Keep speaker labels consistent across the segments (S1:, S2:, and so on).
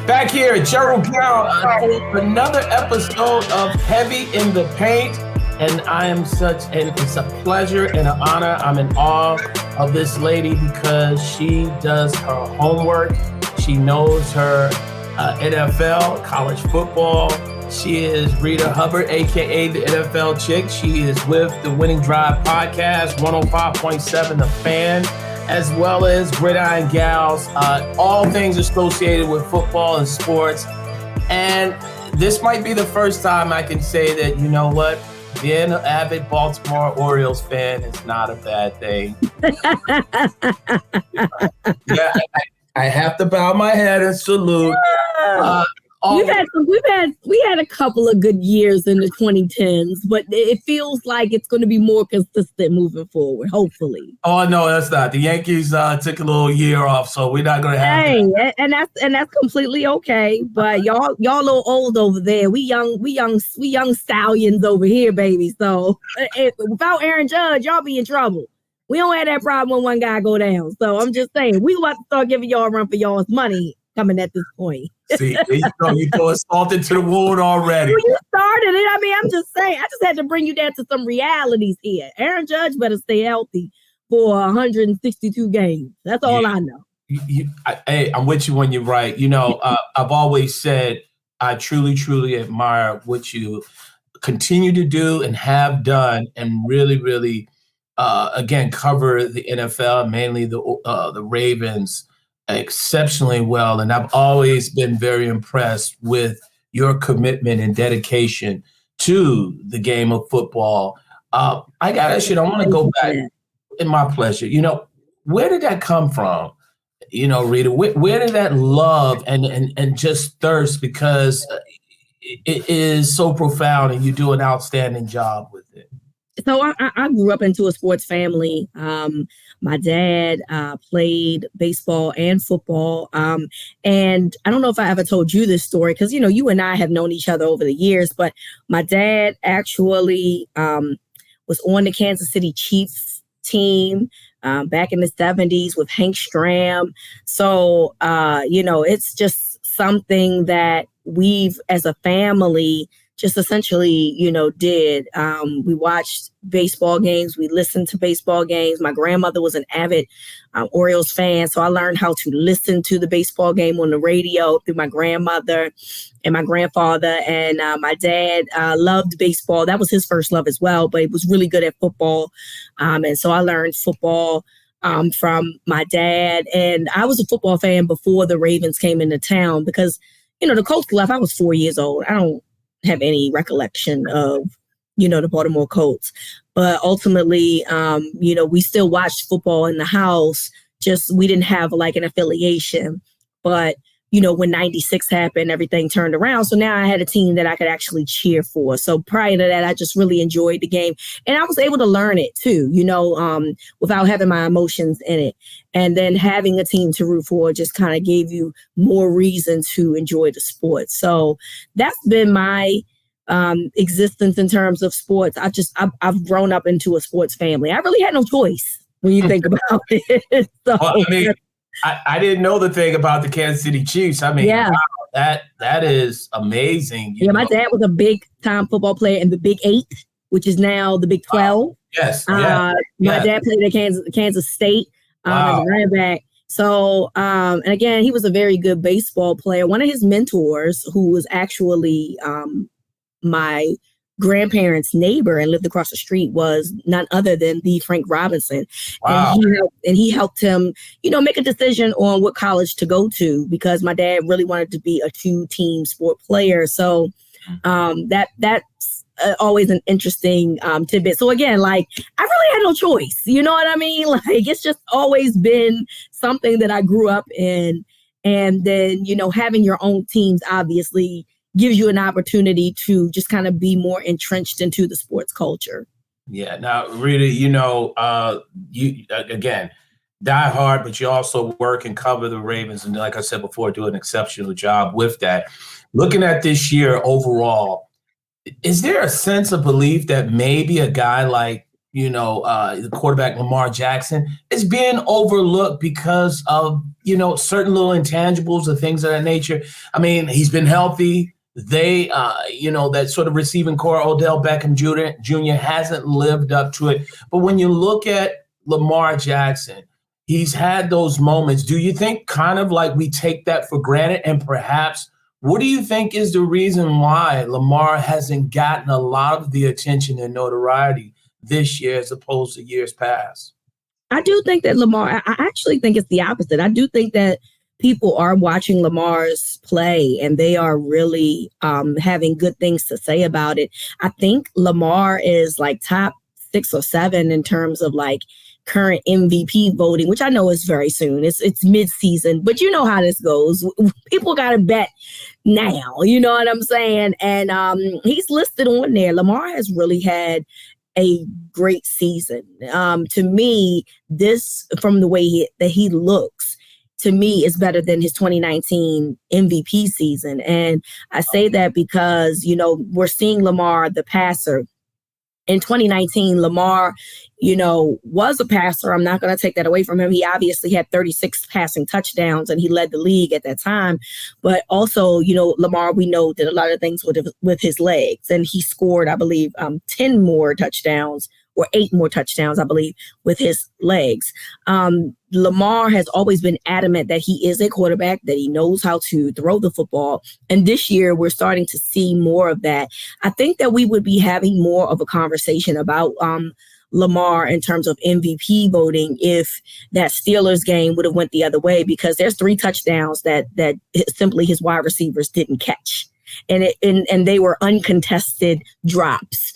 S1: Back here at Gerald Brown for another episode of Heavy in the Paint. And it's a pleasure and an honor. I'm in awe of this lady because she does her homework. She knows her NFL, college football. She is Reeta Hubbard, a.k.a. the NFL Chick. She is with the Winning Drive podcast, 105.7 The Fan, as well as Gridiron Gals, all things associated with football and sports. And this might be the first time I can say that, you know what, being an avid Baltimore Orioles fan is not a bad thing. Yeah, I have to bow my head and salute.
S2: We had a couple of good years in the 2010s, but it feels like it's going to be more consistent moving forward, hopefully.
S1: Oh no, that's not. The Yankees took a little year off, so we're not going to have.
S2: Hey, and that's completely okay. But y'all a little old over there. We young stallions over here, baby. So without Aaron Judge, y'all be in trouble. We don't have that problem when one guy go down. So I'm just saying, we about to start giving y'all a run for y'all's money coming at this point.
S1: See, you throw salt into the wound already.
S2: Well, you started it. I mean, I'm just saying. I just had to bring you down to some realities here. Aaron Judge better stay healthy for 162 games. That's all I know.
S1: Hey, I'm with you when you're right. You know, I've always said I truly, truly admire what you continue to do and have done, and really, really, again, cover the NFL, mainly the Ravens, exceptionally well. And I've always been very impressed with your commitment and dedication to the game of football. I want to go back. In my pleasure. You know, where did that come from? You know, Reeta, where did that love and just thirst, because it is so profound and you do an outstanding job with it?
S2: So I grew up into a sports family. My dad played baseball and football. And I don't know if I ever told you this story, because, you know, you and I have known each other over the years, but my dad actually was on the Kansas City Chiefs team back in the 70s with Hank Stram. So, you know, it's just something that we've, as a family, just essentially, you know, did. We watched baseball games. We listened to baseball games. My grandmother was an avid Orioles fan, so I learned how to listen to the baseball game on the radio through my grandmother and my grandfather. And my dad loved baseball. That was his first love as well, but he was really good at football. And so I learned football from my dad. And I was a football fan before the Ravens came into town, because, you know, the Colts left. I was 4 years old. I don't have any recollection of, you know, the Baltimore Colts. But ultimately, you know, we still watched football in the house. Just we didn't have like an affiliation. But, you know, when 96 happened, everything turned around. So now I had a team that I could actually cheer for. So prior to that, I just really enjoyed the game. And I was able to learn it too, you know, without having my emotions in it. And then having a team to root for just kind of gave you more reason to enjoy the sport. So that's been my existence in terms of sports. I've grown up into a sports family. I really had no choice when you think about it. So,
S1: well, I mean, I didn't know the thing about the Kansas City Chiefs. I mean, yeah. Wow, that is amazing.
S2: Yeah, my dad was a big time football player in the Big 8, which is now the Big 12.
S1: Yes.
S2: My dad played at Kansas State as a running back. So, and again, he was a very good baseball player. One of his mentors, who was actually my grandparents' neighbor and lived across the street, was none other than the Frank Robinson.
S1: Wow.
S2: And he helped him, you know, make a decision on what college to go to, because my dad really wanted to be a 2-team sport player. So that's always an interesting tidbit. So again, like, I really had no choice. You know what I mean? Like, it's just always been something that I grew up in. And then, you know, having your own teams obviously gives you an opportunity to just kind of be more entrenched into the sports culture.
S1: Yeah. Now, Reeta, you know, you again, die hard, but you also work and cover the Ravens. And like I said before, do an exceptional job with that. Looking at this year overall, is there a sense of belief that maybe a guy like the quarterback Lamar Jackson is being overlooked because of, certain little intangibles or things of that nature. I mean, he's been healthy. They, that sort of receiving core, Odell Beckham Jr. hasn't lived up to it. But when you look at Lamar Jackson, he's had those moments. Do you think kind of like we take that for granted? And perhaps, what do you think is the reason why Lamar hasn't gotten a lot of the attention and notoriety this year as opposed to years past?
S2: I do think that I actually think it's the opposite. I do think that people are watching Lamar's play and they are really having good things to say about it. I think Lamar is like top 6 or 7 in terms of like current MVP voting, which I know is very soon. It's mid-season, but you know how this goes. People got to bet now, you know what I'm saying? And he's listed on there. Lamar has really had a great season. To me, this, from the way that he looks, to me is better than his 2019 MVP season. And I say that because, we're seeing Lamar, the passer. In 2019, Lamar, was a passer. I'm not going to take that away from him. He obviously had 36 passing touchdowns and he led the league at that time. But also, Lamar, we know, did a lot of things with his legs. And he scored, I believe, 10 more touchdowns or 8 more touchdowns, I believe, with his legs. Lamar has always been adamant that he is a quarterback, that he knows how to throw the football. And this year, we're starting to see more of that. I think that we would be having more of a conversation about Lamar in terms of MVP voting if that Steelers game would have went the other way, because there's 3 touchdowns that simply his wide receivers didn't catch. And they were uncontested drops.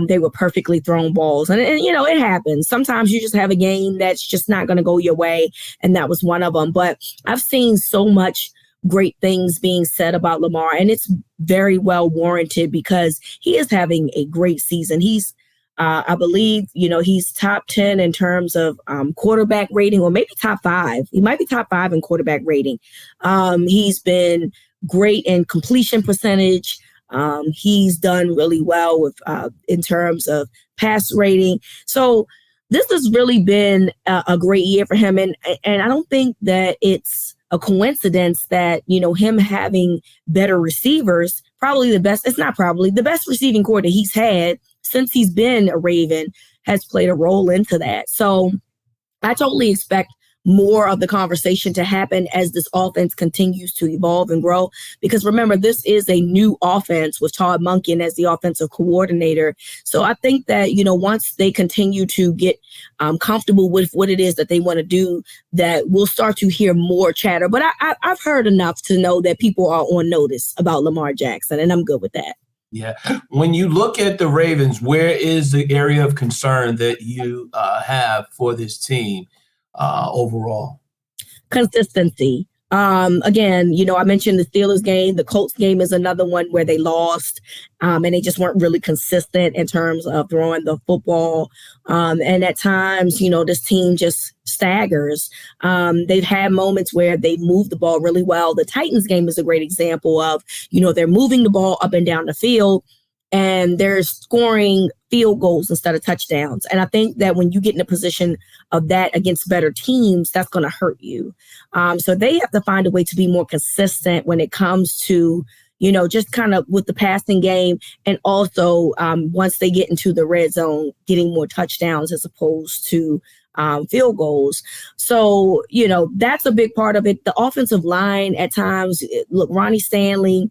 S2: They were perfectly thrown balls. And, it happens. Sometimes you just have a game that's just not going to go your way. And that was one of them. But I've seen so much great things being said about Lamar, and it's very well warranted because he is having a great season. He's, I believe, he's top 10 in terms of quarterback rating, or maybe top 5. He might be top 5 in quarterback rating. He's been great in completion percentage. He's done really well with in terms of pass rating. So this has really been a great year for him. And I don't think that it's a coincidence that, him having better receivers, the best receiving core that he's had since he's been a Raven has played a role into that. So I totally expect more of the conversation to happen as this offense continues to evolve and grow. Because remember, this is a new offense with Todd Monken as the offensive coordinator. So I think that, once they continue to get comfortable with what it is that they want to do, that we'll start to hear more chatter. But I've heard enough to know that people are on notice about Lamar Jackson, and I'm good with that.
S1: Yeah. When you look at the Ravens, where is the area of concern that you have for this team overall?
S2: Consistency. Again, I mentioned the Steelers game. The Colts game is another one where they lost and they just weren't really consistent in terms of throwing the football. And at times, this team just staggers. They've had moments where they moved the ball really well. The Titans game is a great example of, they're moving the ball up and down the field and they're scoring field goals instead of touchdowns. And I think that when you get in a position of that against better teams, that's going to hurt you. So they have to find a way to be more consistent when it comes to, just kind of with the passing game. And also once they get into the red zone, getting more touchdowns as opposed to field goals. So, that's a big part of it. The offensive line at times, look, Ronnie Stanley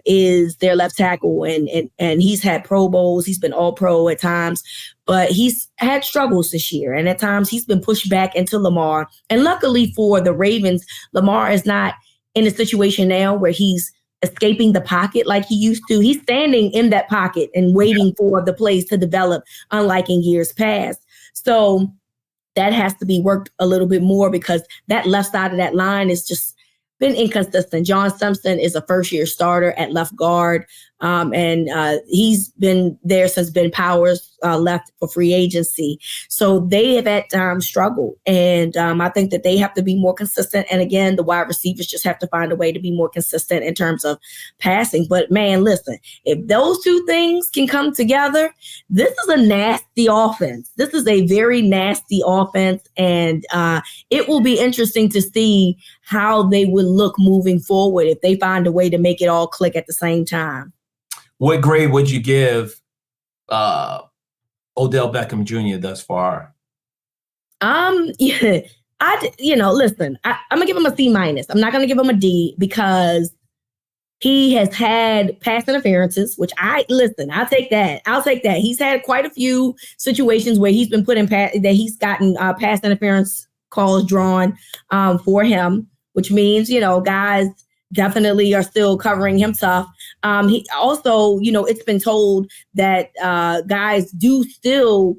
S2: is their left tackle, and he's had Pro Bowls. He's been all pro at times, but he's had struggles this year. And at times he's been pushed back into Lamar. And luckily for the Ravens, Lamar is not in a situation now where he's escaping the pocket like he used to. He's standing in that pocket and waiting for the plays to develop, unlike in years past. So that has to be worked a little bit more because that left side of that line is just been inconsistent. John Simpson is a first-year starter at left guard, and he's been there since Ben Powers left for free agency. So they have at times struggled, and I think that they have to be more consistent. And again, the wide receivers just have to find a way to be more consistent in terms of passing. But man, listen, if those two things can come together, this is a nasty offense. This is a very nasty offense, and it will be interesting to see how they would look moving forward if they find a way to make it all click at the same time.
S1: What grade would you give Odell Beckham Jr. thus far?
S2: Yeah, listen, I'm gonna give him a C-. I'm not gonna give him a D because he has had pass interferences, which I'll take that. I'll take that. He's had quite a few situations where he's been put in that he's gotten pass interference calls drawn for him, which means, guys definitely are still covering him tough. He also, it's been told that guys do still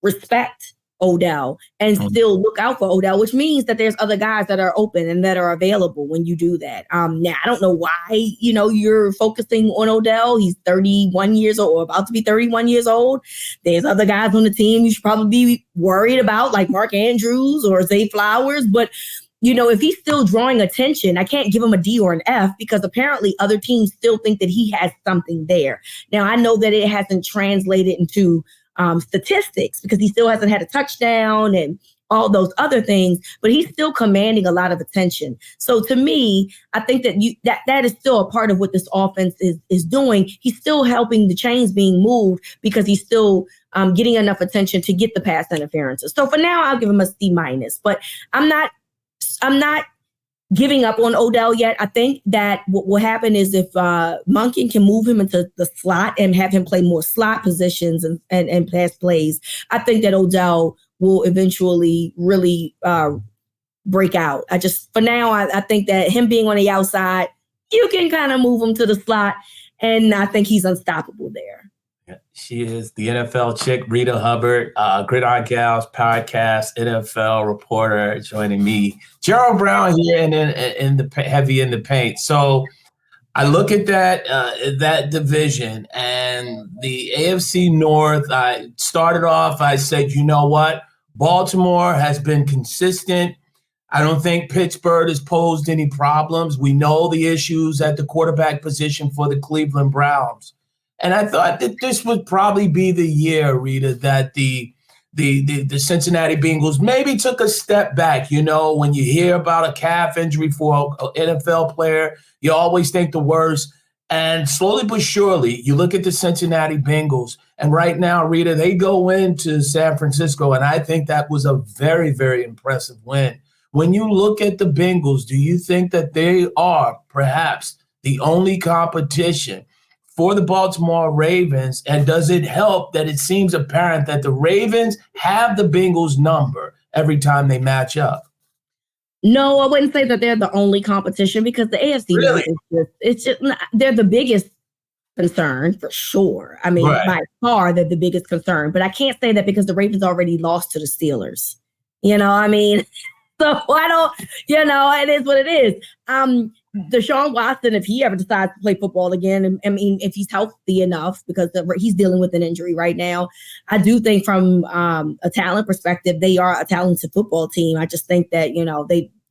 S2: respect Odell and still look out for Odell, which means that there's other guys that are open and that are available when you do that. Now, I don't know why, you're focusing on Odell. He's 31 years old, or about to be 31 years old. There's other guys on the team you should probably be worried about, like Mark Andrews or Zay Flowers. But, if he's still drawing attention, I can't give him a D or an F because apparently other teams still think that he has something there. Now, I know that it hasn't translated into statistics because he still hasn't had a touchdown and all those other things, but he's still commanding a lot of attention. So to me, I think that that is still a part of what this offense is doing. He's still helping the chains being moved because he's still getting enough attention to get the pass interferences. So for now, I'll give him a C-, but I'm not giving up on Odell yet. I think that what will happen is if Monken can move him into the slot and have him play more slot positions and pass plays, I think that Odell will eventually really break out. For now, I think that him being on the outside, you can kind of move him to the slot, and I think he's unstoppable there.
S1: She is the NFL chick, Reeta Hubbard, Gridiron Gals podcast, NFL reporter, joining me. Gerald Brown here in the heavy in the paint. So I look at that division and the AFC North. I started off, I said, you know what? Baltimore has been consistent. I don't think Pittsburgh has posed any problems. We know the issues at the quarterback position for the Cleveland Browns. And I thought that this would probably be the year, Rita, that the Cincinnati Bengals maybe took a step back. When you hear about a calf injury for an NFL player, you always think the worst. And slowly but surely, you look at the Cincinnati Bengals, and right now, Rita, they go into San Francisco, and I think that was a very, very impressive win. When you look at the Bengals, do you think that they are perhaps the only competition for the Baltimore Ravens? And does it help that it seems apparent that the Ravens have the Bengals number every time they match up?
S2: No, I wouldn't say that they're the only competition because the AFC they're the biggest concern for sure. I mean, right. By far, they're the biggest concern. But I can't say that because the Ravens already lost to the Steelers. So I don't, it is what it is. Deshaun Watson, if he ever decides to play football again, if he's healthy enough, because he's dealing with an injury right now, I do think from a talent perspective, they are a talented football team. I just think that,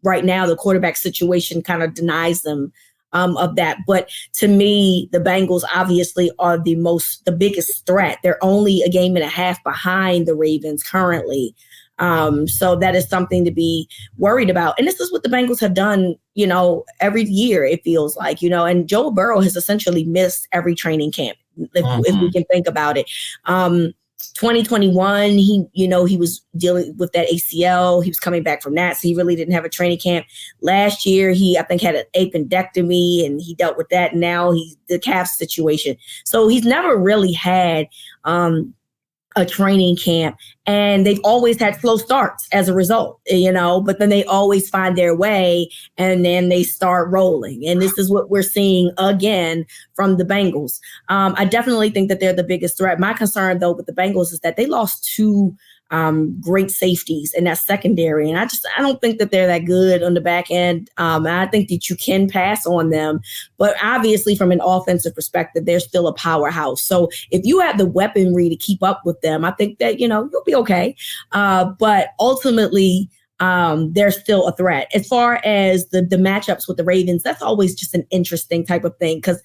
S2: right now, the quarterback situation kind of denies them of that. But to me, the Bengals obviously are the biggest threat. They're only a game and a half behind the Ravens currently. So that is something to be worried about. And this is what the Bengals have done, every year, it feels like, and Joe Burrow has essentially missed every training camp, if we can think about it. 2021, he was dealing with that ACL. He was coming back from that, so he really didn't have a training camp. Last year, I think, had an appendectomy, and he dealt with that. Now he's the calf situation. So he's never really had a training camp, and they've always had slow starts as a result, but then they always find their way and then they start rolling. And this is what we're seeing again from the Bengals. I definitely think that they're the biggest threat. My concern though with the Bengals is that they lost two great safeties in that secondary. And I don't think that they're that good on the back end. I think that you can pass on them, but obviously from an offensive perspective, they're still a powerhouse. So if you have the weaponry to keep up with them, I think that, you'll be okay. But ultimately, they're still a threat. As far as the matchups with the Ravens, that's always just an interesting type of thing because,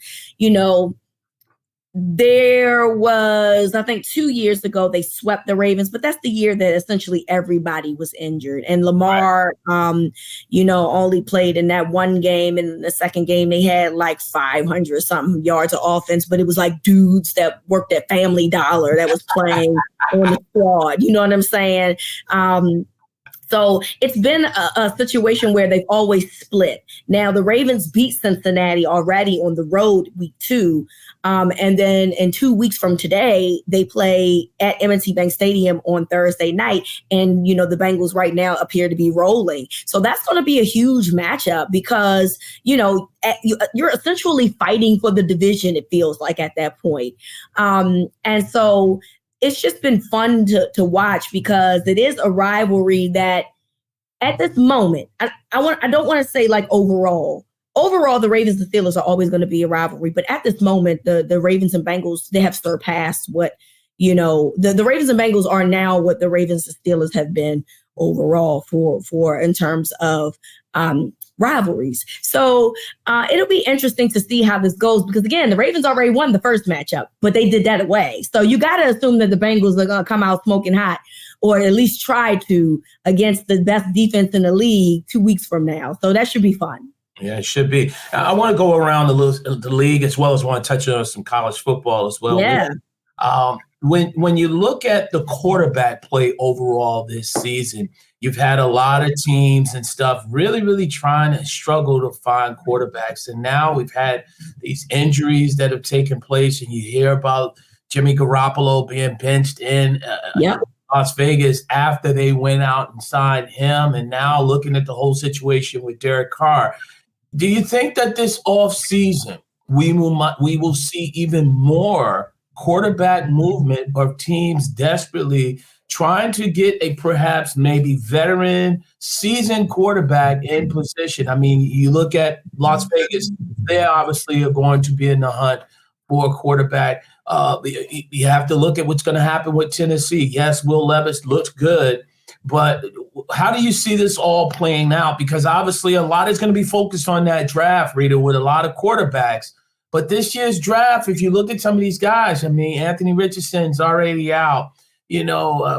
S2: there was, I think 2 years ago, they swept the Ravens, but that's the year that essentially everybody was injured. And Lamar, only played in that one game. And in the second game, they had like 500 something yards of offense, but it was like dudes that worked at Family Dollar that was playing on the squad. You know what I'm saying? So it's been a situation where they've always split. Now, the Ravens beat Cincinnati already on the road week 2. And then in 2 weeks from today, they play at M&T Bank Stadium on Thursday night. And, the Bengals right now appear to be rolling. So that's going to be a huge matchup because, you're essentially fighting for the division, it feels like at that point. And so it's just been fun to watch because it is a rivalry that at this moment, I don't want to say like overall, the Ravens and Steelers are always going to be a rivalry. But at this moment, the Ravens and Bengals, they have surpassed what, the Ravens and Bengals are now what the Ravens and Steelers have been overall for in terms of rivalries. So it'll be interesting to see how this goes because, again, the Ravens already won the first matchup, but they did that away. So you got to assume that the Bengals are going to come out smoking hot or at least try to against the best defense in the league 2 weeks from now. So that should be fun.
S1: Yeah, it should be. I want to go around the league as well as want to touch on some college football as well.
S2: Yeah.
S1: When you look at the quarterback play overall this season, you've had a lot of teams and stuff really, really trying to struggle to find quarterbacks. And now we've had these injuries that have taken place, and you hear about Jimmy Garoppolo being benched in Las Vegas after they went out and signed him. And now looking at the whole situation with Derek Carr. Do you think that this offseason we will see even more quarterback movement of teams desperately trying to get a perhaps maybe veteran, seasoned quarterback in position? I mean, you look at Las Vegas, they obviously are going to be in the hunt for a quarterback. You have to look at what's going to happen with Tennessee. Yes, Will Levis looks good, but how do you see this all playing out? Because obviously a lot is going to be focused on that draft, Reeta, with a lot of quarterbacks. But this year's draft, if you look at some of these guys, I mean, Anthony Richardson's already out.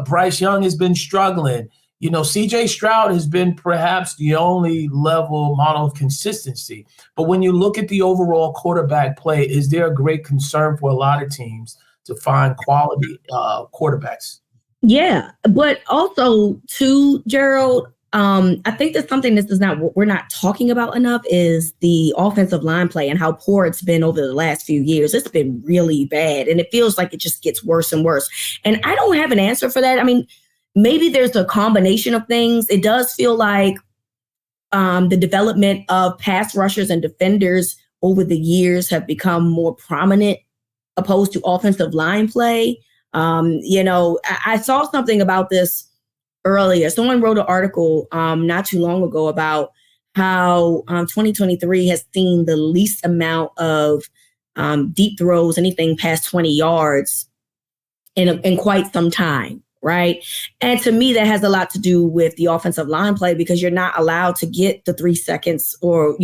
S1: Bryce Young has been struggling. C.J. Stroud has been perhaps the only level model of consistency. But when you look at the overall quarterback play, is there a great concern for a lot of teams to find quality quarterbacks? Yeah,
S2: but also too, Gerald, I think that's something we're not talking about enough is the offensive line play and how poor it's been over the last few years. It's been really bad, and it feels like it just gets worse and worse. And I don't have an answer for that. I mean, maybe there's a combination of things. It does feel like the development of pass rushers and defenders over the years have become more prominent opposed to offensive line play. I saw something about this earlier. Someone wrote an article not too long ago about how 2023 has seen the least amount of deep throws, anything past 20 yards in quite some time. Right. And to me, that has a lot to do with the offensive line play because you're not allowed to get the 3 seconds or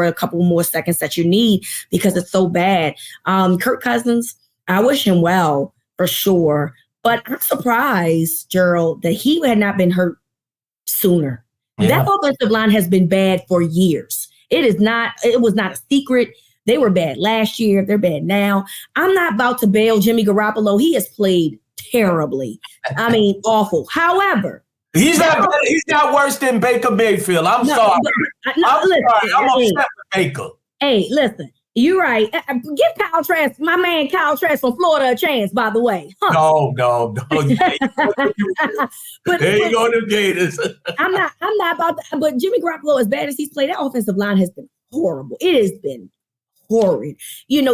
S2: a couple more seconds that you need because it's so bad. Kirk Cousins, I wish him well for sure. But I'm surprised, Gerald, that he had not been hurt sooner. Yeah. That offensive line has been bad for years. It was not a secret. They were bad last year. They're bad now. I'm not about to bail Jimmy Garoppolo. He has played terribly. I mean, awful. However,
S1: he's not worse than Baker Mayfield. I'm sorry. I'm upset with Baker.
S2: Hey, listen. You're right. Give Kyle Trask, my man Kyle Trask from Florida, a chance, by the way.
S1: Huh. No. There you go, the Gators.
S2: I'm not about that. But Jimmy Garoppolo, as bad as he's played, that offensive line has been horrible. It has been horrid.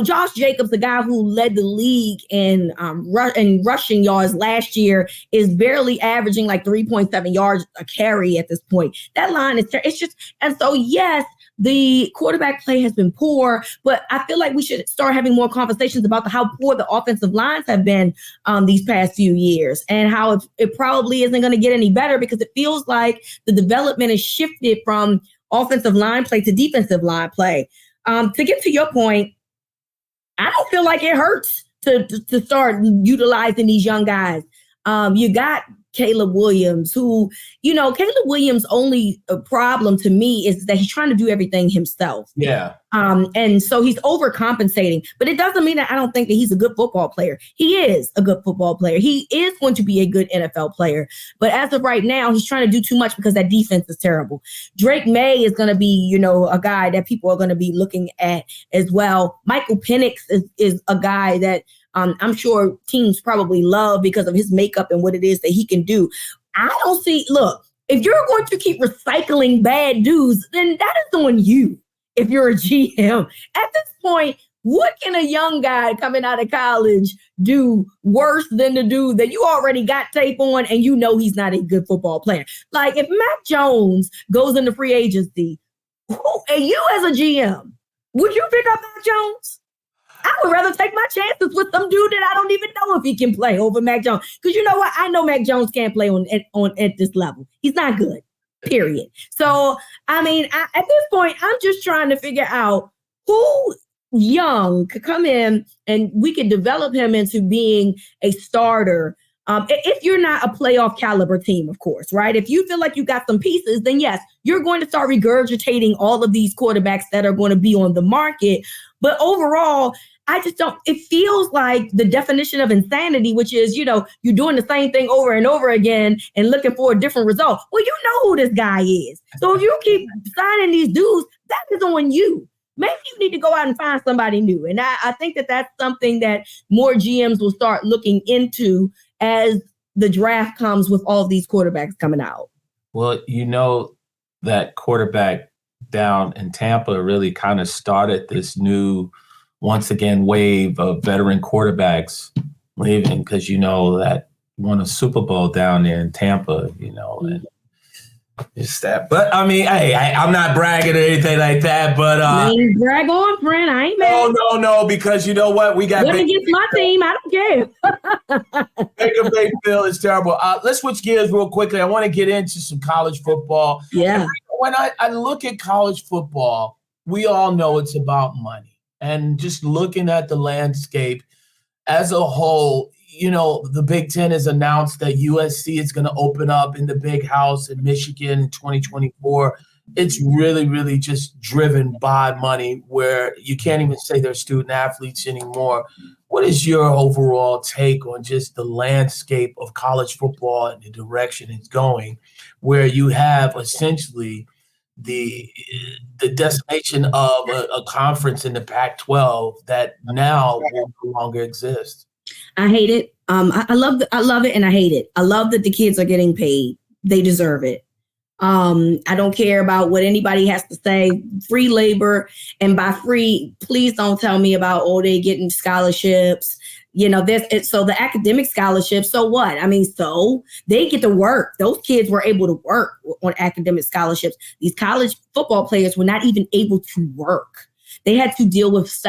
S2: Josh Jacobs, the guy who led the league in rushing yards last year, is barely averaging like 3.7 yards a carry at this point. That line it's just, and so yes, the quarterback play has been poor, but I feel like we should start having more conversations about how poor the offensive lines have been these past few years, and how it probably isn't going to get any better, because it feels like the development is shifted from offensive line play to defensive line play. To get to your point, I don't feel like it hurts to start utilizing these young guys. You got Caleb Williams, who, Caleb Williams' only problem to me is that he's trying to do everything himself.
S1: Yeah.
S2: And so he's overcompensating, but it doesn't mean that I don't think that he's a good football player. He is a good football player. He is going to be a good NFL player. But as of right now, he's trying to do too much because that defense is terrible. Drake May is going to be, a guy that people are going to be looking at as well. Michael Penix is a guy that I'm sure teams probably love because of his makeup and what it is that he can do. I don't see, look, if you're going to keep recycling bad dudes, then that is on you if you're a GM. At this point, what can a young guy coming out of college do worse than the dude that you already got tape on and he's not a good football player? Like, if Mac Jones goes into free agency, and you as a GM, would you pick up Mac Jones? I would rather take my chances with some dude that I don't even know if he can play over Mac Jones. Because you know what? I know Mac Jones can't play at this level. He's not good, period. So, at this point, I'm just trying to figure out who young could come in and we could develop him into being a starter. If you're not a playoff caliber team, of course, right? If you feel like you got some pieces, then yes, you're going to start regurgitating all of these quarterbacks that are going to be on the market. But overall, I just don't, it feels like the definition of insanity, which is, you're doing the same thing over and over again and looking for a different result. Well, you know who this guy is. So if you keep signing these dudes, that is on you. Maybe you need to go out and find somebody new. And I think that that's something that more GMs will start looking into as the draft comes with all of these quarterbacks coming out.
S1: Well, that quarterback down in Tampa really kind of started this new, once again, wave of veteran quarterbacks leaving, because that won a Super Bowl down there in Tampa, and it's that. But hey, I'm not bragging or anything like that. But
S2: brag on, friend. I ain't mad.
S1: No, because you know what? We got
S2: against my team. I don't care.
S1: Baker Mayfield is terrible. Let's switch gears real quickly. I want to get into some college football.
S2: Yeah.
S1: When I look at college football, we all know it's about money. And just looking at the landscape as a whole, the Big Ten has announced that USC is going to open up in the Big House in Michigan in 2024. It's really, really just driven by money, where you can't even say they're student athletes anymore. What is your overall take on just the landscape of college football and the direction it's going, where you have essentially the decimation of a conference in the Pac-12 that now will no longer exist?
S2: I hate it. I love it and I hate it. I love that the kids are getting paid. They deserve it. I don't care about what anybody has to say. Free labor, and by free, please don't tell me about, they getting scholarships. So the academic scholarships, so what? So they get to work. Those kids were able to work on academic scholarships. These college football players were not even able to work. They had to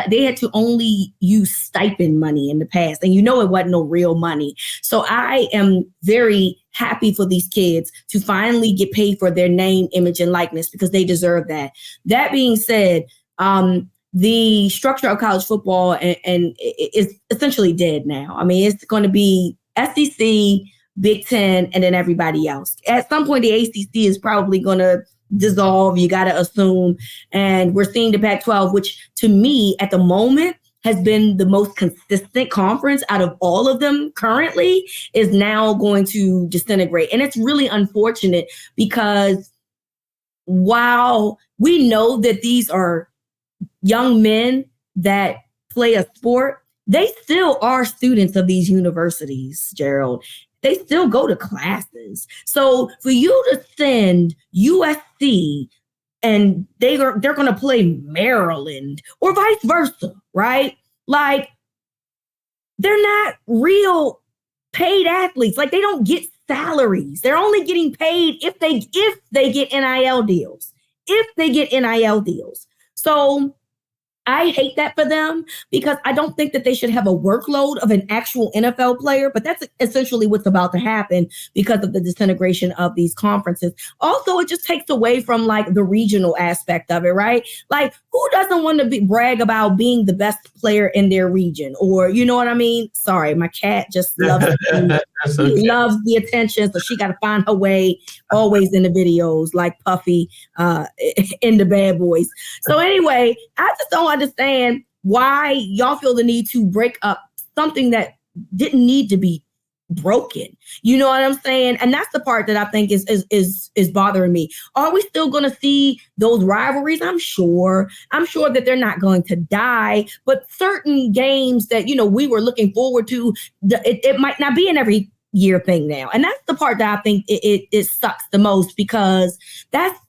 S2: they had to only use stipend money in the past. And it wasn't no real money. So I am very happy for these kids to finally get paid for their name, image, and likeness, because they deserve that. That being said, the structure of college football and is essentially dead now. It's going to be SEC, Big Ten, and then everybody else. At some point, the ACC is probably going to dissolve, you got to assume. And we're seeing the Pac-12, which to me at the moment has been the most consistent conference out of all of them currently, is now going to disintegrate. And it's really unfortunate, because while we know that these are young men that play a sport, they still are students of these universities, Gerald. They still go to classes. So for you to send USC and they're going to play Maryland or vice versa, right? Like, they're not real paid athletes. Like, they don't get salaries. They're only getting paid if they get NIL deals. If they get NIL deals. So I hate that for them, because I don't think that they should have a workload of an actual NFL player, but that's essentially what's about to happen because of the disintegration of these conferences. Also, it just takes away from like the regional aspect of it, right? Like, who doesn't want to brag about being the best player in their region? Or, you know what I mean? Sorry, my cat just loves she loves the attention, so she got to find her way always in the videos, like Puffy in the Bad Boys. So anyway, I just don't understand why y'all feel the need to break up something that didn't need to be broken. You know what I'm saying? And that's the part that I think is bothering me. Are we still going to see those rivalries? I'm sure that they're not going to die, but certain games that, you know, we were looking forward to, it might not be in every year thing now. And that's the part that I think it sucks the most, because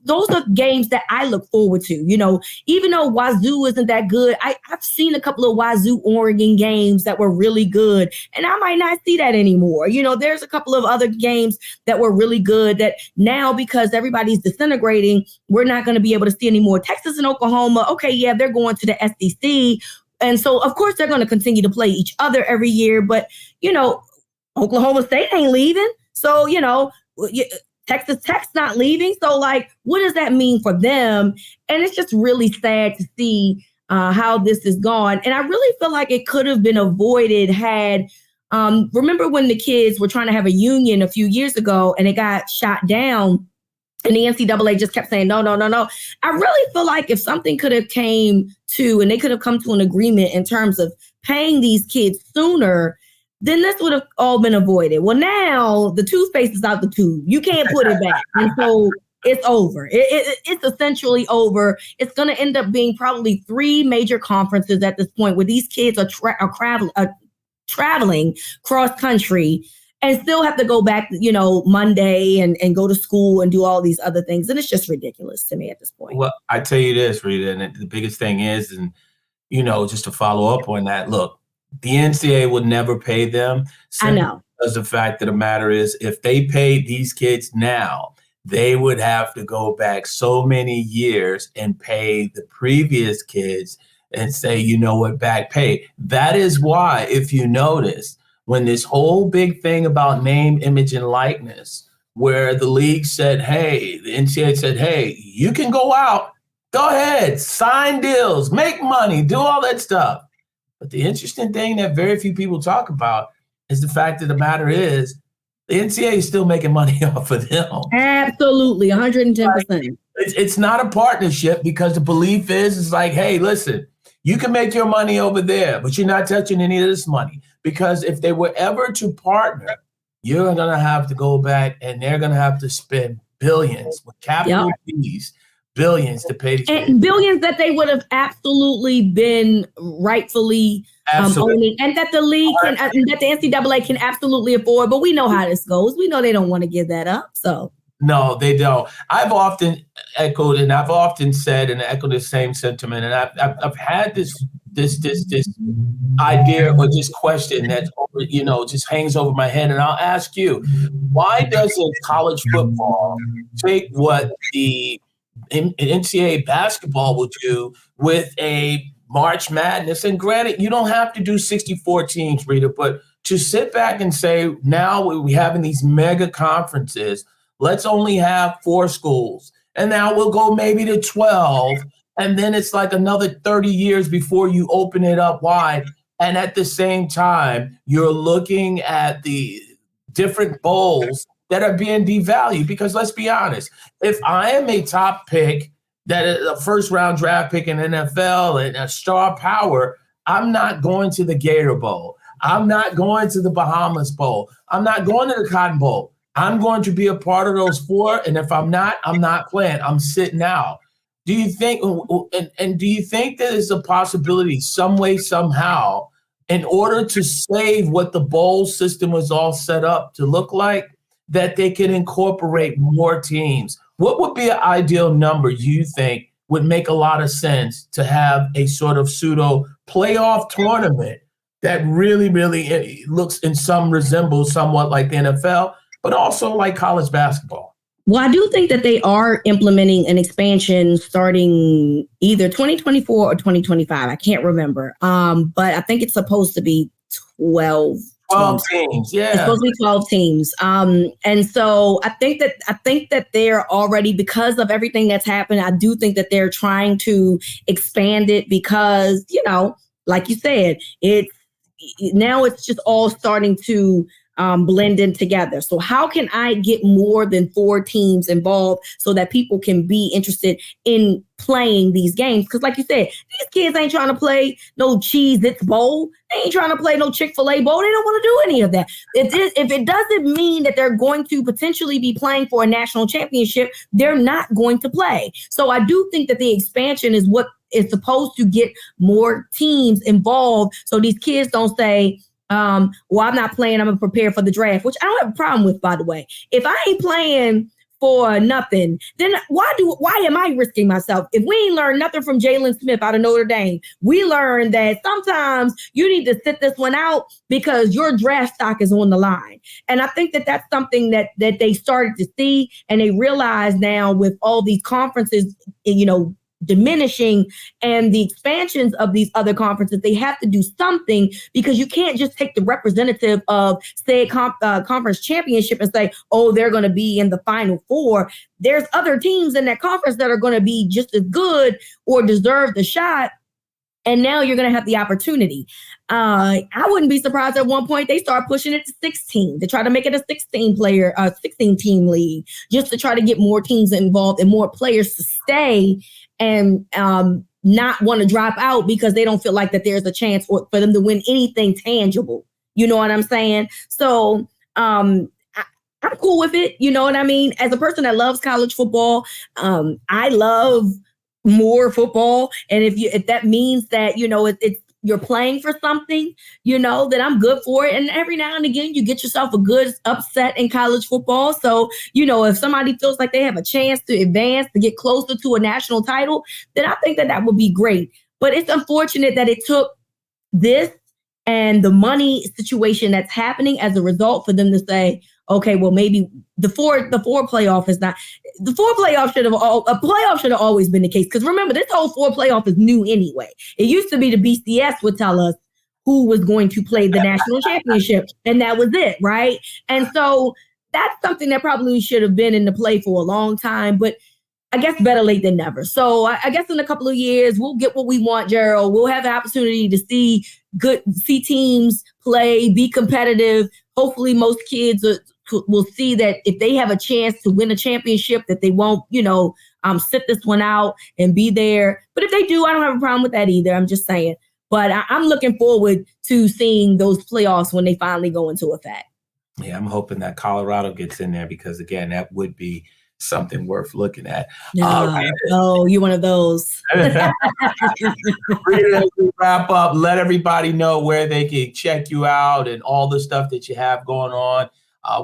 S2: those are games that I look forward to. You know, even though Wazoo isn't that good, I've seen a couple of Wazoo Oregon games that were really good, and I might not see that anymore. You know, there's a couple of other games that were really good that now, because everybody's disintegrating, we're not going to be able to see anymore. Texas and Oklahoma, okay, yeah, they're going to the SEC. And so, of course, they're going to continue to play each other every year. But, you know, Oklahoma State ain't leaving. So, you know, Texas Tech's not leaving. So, like, what does that mean for them? And it's just really sad to see how this is gone. And I really feel like it could have been avoided had, remember when the kids were trying to have a union a few years ago and it got shot down, and the NCAA just kept saying, no. I really feel like if something could have came to, and they could have come to an agreement in terms of paying these kids sooner, then this would have all been avoided. Well, now the toothpaste is out the tube. You can't put it back. And so it's over. It's essentially over. It's going to end up being probably 3 major conferences at this point, where these kids are traveling cross country and still have to go back, you know, Monday and go to school and do all these other things. And it's just ridiculous to me at this point.
S1: Well, I tell you this, Reeta, and the biggest thing is, and, you know, just to follow up on that, look, the NCAA would never pay them.
S2: I know.
S1: Because the fact of the matter is, if they paid these kids now, they would have to go back so many years and pay the previous kids and say, you know what, back pay. That is why, if you notice, when this whole big thing about name, image, and likeness, where the league said, hey, the NCAA said, hey, you can go out, go ahead, sign deals, make money, do all that stuff. But the interesting thing that very few people talk about is the fact of the matter is the NCAA is still making money off of them.
S2: Absolutely, 110%.
S1: It's not a partnership, because the belief is like, hey, listen, you can make your money over there, but you're not touching any of this money. Because if they were ever to partner, you're going to have to go back and they're going to have to spend billions with capital fees. Billions to pay these
S2: and billions that they would have absolutely been rightfully owning, and that the league can, that the NCAA can absolutely afford. But we know how this goes. We know they don't want to give that up. So
S1: no, they don't. I've often echoed, and I've often said, and echoed the same sentiment. And I've had this idea or this question that, you know, just hangs over my head. And I'll ask you, why doesn't college football take what the NCAA basketball will do with a March Madness? And granted, you don't have to do 64 teams, Reeta, but to sit back and say, now we're having these mega conferences, let's only have 4 schools. And now we'll go maybe to 12. And then it's like another 30 years before you open it up wide. And at the same time, you're looking at the different bowls that are being devalued. Because let's be honest, if I am a top pick, that is a first round draft pick in NFL and a star power, I'm not going to the Gator Bowl. I'm not going to the Bahamas Bowl. I'm not going to the Cotton Bowl. I'm going to be a part of those 4. And if I'm not playing. I'm sitting out. Do you think, and do you think that there's a possibility some way, somehow, in order to save what the bowl system was all set up to look like, that they can incorporate more teams, what would be an ideal number you think would make a lot of sense to have a sort of pseudo playoff tournament that really looks in some resembles somewhat like the NFL, but also like college basketball?
S2: Well, I do think that they are implementing an expansion starting either 2024 or 2025. I can't remember. But I think it's supposed to be 12
S1: teams. Yeah.
S2: It's supposed to be 12 teams. And so I think that they're already, because of everything that's happened, I do think that they're trying to expand it because, like you said, now it's just all starting to blend in together. So how can I get more than 4 teams involved so that people can be interested in playing these games? Because like you said, these kids ain't trying to play no Cheez-Its Bowl. They ain't trying to play no Chick-fil-A Bowl. They don't want to do any of that. If it doesn't mean that they're going to potentially be playing for a national championship, they're not going to play. So I do think that the expansion is what is supposed to get more teams involved so these kids don't say, well, I'm not playing, I'm going to prepare for the draft, which I don't have a problem with, by the way. If I ain't playing for nothing, then why am I risking myself? If we ain't learned nothing from Jalen Smith out of Notre Dame, we learned that sometimes you need to sit this one out because your draft stock is on the line. And I think that that's something that they started to see, and they realize now with all these conferences, diminishing and the expansions of these other conferences, they have to do something, because you can't just take the representative of, say, conference championship and say, oh, they're going to be in the Final Four. There's other teams in that conference that are going to be just as good or deserve the shot. And now you're going to have the opportunity. I wouldn't be surprised at one point they start pushing it to 16 to try to make it a 16 team league, just to try to get more teams involved and more players to stay and not want to drop out because they don't feel like that there's a chance for them to win anything tangible. You know what I'm saying? So I'm cool with it. You know what I mean? As a person that loves college football, I love more football. And if that means that, it's you're playing for something, then I'm good for it. And every now and again, you get yourself a good upset in college football. So, if somebody feels like they have a chance to advance, to get closer to a national title, then I think that would be great. But it's unfortunate that it took this and the money situation that's happening as a result for them to say, okay, well, maybe the four playoff is not. The 4 playoff should have always been the case. Because remember, this whole 4 playoff is new anyway. It used to be the BCS would tell us who was going to play the national championship, and that was it, right? And so that's something that probably should have been in the play for a long time. But I guess better late than never. So I guess in a couple of years, we'll get what we want, Gerald. We'll have the opportunity to see teams play, be competitive. Hopefully most kids will see that if they have a chance to win a championship, that they won't, sit this one out and be there. But if they do, I don't have a problem with that either. I'm just saying. But I'm looking forward to seeing those playoffs when they finally go into effect.
S1: Yeah, I'm hoping that Colorado gets in there because, again, that would be something worth looking at.
S2: Oh, you're one of those.
S1: As we wrap up, let everybody know where they can check you out and all the stuff that you have going on,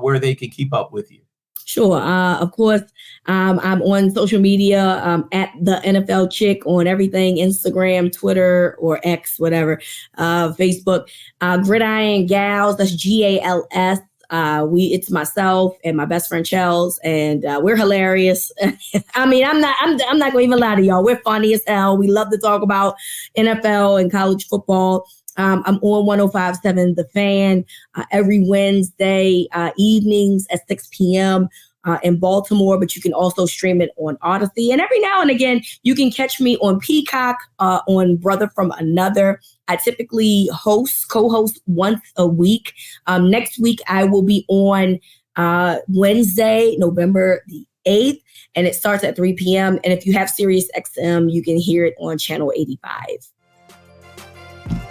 S1: where they can keep up with you.
S2: Sure. Of course, I'm on social media at the NFL Chick on everything, Instagram, Twitter, or X, whatever, Facebook. Gridiron Gals, that's GALS. It's myself and my best friend Chels, and we're hilarious. I mean, I'm not gonna even lie to y'all. We're funny as hell. We love to talk about NFL and college football. I'm on 105.7 The Fan every Wednesday evenings at 6 p.m. In Baltimore, but you can also stream it on Odyssey. And every now and again, you can catch me on Peacock on Brother from Another. I typically co-host once a week. Next week, I will be on Wednesday, November the 8th, and it starts at 3 p.m. And if you have Sirius XM, you can hear it on Channel 85.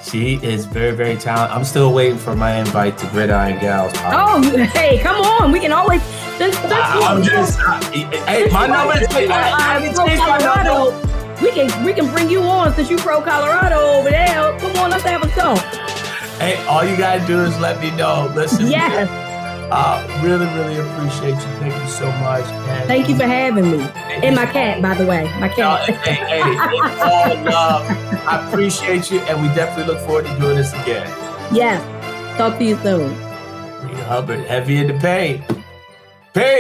S1: She is very, very talented. I'm still waiting for my invite to Gridiron Gals.
S2: Oh, hey, come on. We can always... hey,
S1: my number is...
S2: We can bring you on since you pro Colorado over there. Come on, let's have a show.
S1: Hey, all you got to do is let me know. Listen.
S2: Yes.
S1: Really, really appreciate you. Thank you so much. And
S2: Thank you for having me. And my cat, by the way. My cat.
S1: Hey, it's all love. I appreciate you, and we definitely look forward to doing this again.
S2: Yes. Talk to you soon.
S1: Reeta Hubbard, heavy in the paint. Peace.